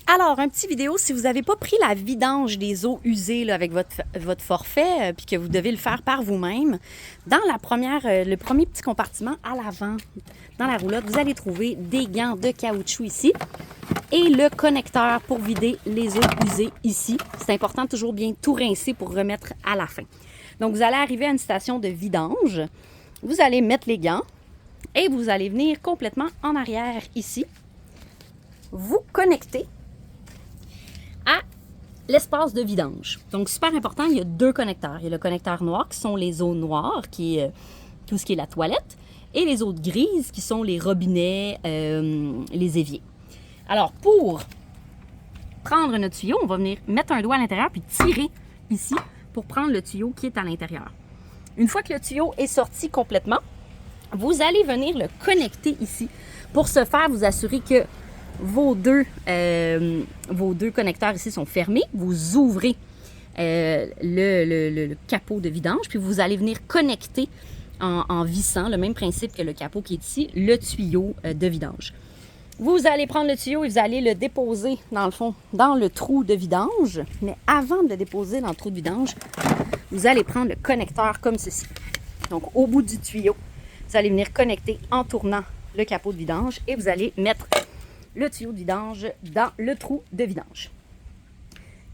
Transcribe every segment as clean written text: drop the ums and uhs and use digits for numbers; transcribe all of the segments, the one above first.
Alors, un petit vidéo, si vous n'avez pas pris la vidange des eaux usées là, avec votre forfait, puis que vous devez le faire par vous-même, dans le premier petit compartiment à l'avant, dans la roulotte, vous allez trouver des gants de caoutchouc ici et le connecteur pour vider les eaux usées ici. C'est important de toujours bien tout rincer pour remettre à la fin. Donc, vous allez arriver à une station de vidange, vous allez mettre les gants et vous allez venir complètement en arrière ici, vous connecter à l'espace de vidange. Donc, super important, il y a deux connecteurs. Il y a le connecteur noir qui sont les eaux noires, qui est tout ce qui est la toilette, et les eaux grises qui sont les robinets, les éviers. Alors, pour prendre notre tuyau, on va venir mettre un doigt à l'intérieur puis tirer ici pour prendre le tuyau qui est à l'intérieur. Une fois que le tuyau est sorti complètement, vous allez venir le connecter ici. Pour ce faire, vous assurez que vos deux connecteurs ici sont fermés. Vous ouvrez le capot de vidange, puis vous allez venir connecter en vissant, le même principe que le capot qui est ici, le tuyau de vidange. Vous allez prendre le tuyau et vous allez le déposer, dans le fond, dans le trou de vidange. Mais avant de le déposer dans le trou de vidange, vous allez prendre le connecteur comme ceci. Donc, au bout du tuyau, vous allez venir connecter en tournant le capot de vidange et vous allez mettre le tuyau de vidange dans le trou de vidange.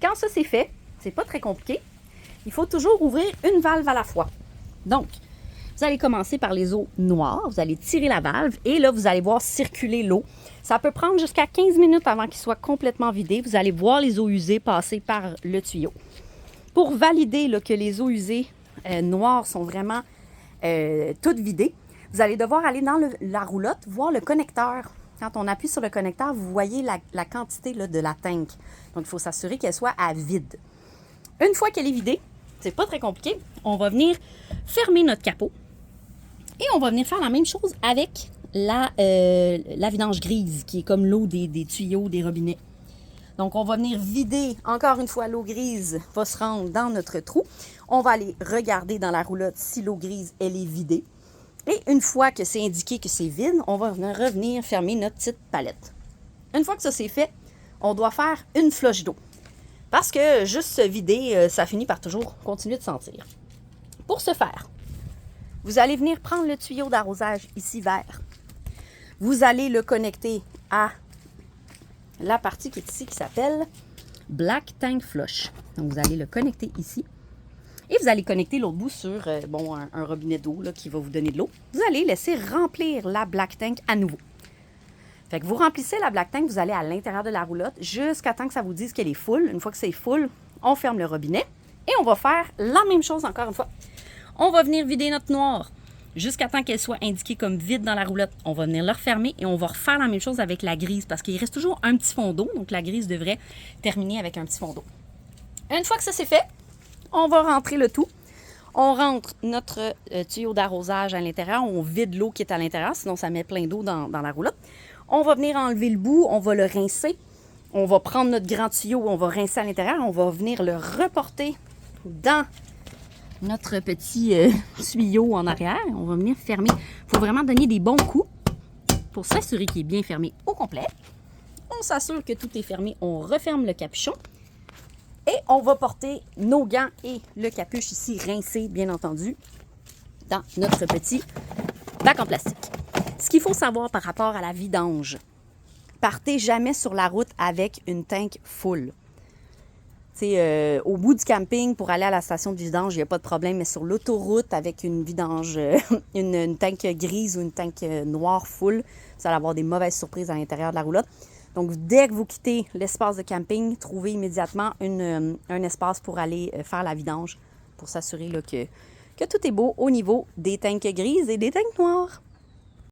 Quand ça c'est fait, c'est pas très compliqué, il faut toujours ouvrir une valve à la fois. Donc, vous allez commencer par les eaux noires, vous allez tirer la valve et là, vous allez voir circuler l'eau. Ça peut prendre jusqu'à 15 minutes avant qu'il soit complètement vidé. Vous allez voir les eaux usées passer par le tuyau. Pour valider là, que les eaux usées noires sont vraiment toutes vidées, vous allez devoir aller dans la roulotte, voir le connecteur. Quand on appuie sur le connecteur, vous voyez la quantité là, de la tank. Donc, il faut s'assurer qu'elle soit à vide. Une fois qu'elle est vidée, c'est pas très compliqué, on va venir fermer notre capot et on va venir faire la même chose avec la vidange grise, qui est comme l'eau des tuyaux, des robinets. Donc, on va venir vider, encore une fois, l'eau grise va se rendre dans notre trou. On va aller regarder dans la roulotte si l'eau grise, elle est vidée. Et une fois que c'est indiqué que c'est vide, on va revenir fermer notre petite palette. Une fois que ça c'est fait, on doit faire une flush d'eau. Parce que juste se vider, ça finit par toujours continuer de sentir. Pour ce faire, vous allez venir prendre le tuyau d'arrosage ici vert. Vous allez le connecter à la partie qui est ici qui s'appelle Black Tank Flush. Donc vous allez le connecter ici. Et vous allez connecter l'autre bout sur un robinet d'eau qui va vous donner de l'eau. Vous allez laisser remplir la Black Tank à nouveau. Fait que vous remplissez la Black Tank, vous allez à l'intérieur de la roulotte jusqu'à temps que ça vous dise qu'elle est full. Une fois que c'est full, on ferme le robinet et on va faire la même chose encore une fois. On va venir vider notre noir jusqu'à temps qu'elle soit indiquée comme vide dans la roulotte. On va venir le refermer et on va refaire la même chose avec la grise parce qu'il reste toujours un petit fond d'eau. Donc la grise devrait terminer avec un petit fond d'eau. Une fois que ça c'est fait, on va rentrer le tout. On rentre notre tuyau d'arrosage à l'intérieur. On vide l'eau qui est à l'intérieur, sinon ça met plein d'eau dans la roulotte. On va venir enlever le bout, on va le rincer. On va prendre notre grand tuyau, on va rincer à l'intérieur. On va venir le reporter dans notre petit tuyau en arrière. On va venir fermer. Il faut vraiment donner des bons coups pour s'assurer qu'il est bien fermé au complet. On s'assure que tout est fermé. On referme le capuchon. Et on va porter nos gants et le capuche ici rincé, bien entendu, dans notre petit bac en plastique. Ce qu'il faut savoir par rapport à la vidange, partez jamais sur la route avec une tank full. Au bout du camping, pour aller à la station de vidange, il n'y a pas de problème, mais sur l'autoroute avec une vidange, une tank grise ou une tank noire full, vous allez avoir des mauvaises surprises à l'intérieur de la roulotte. Donc, dès que vous quittez l'espace de camping, trouvez immédiatement un espace pour aller faire la vidange pour s'assurer que tout est beau au niveau des tanks grises et des tanks noires.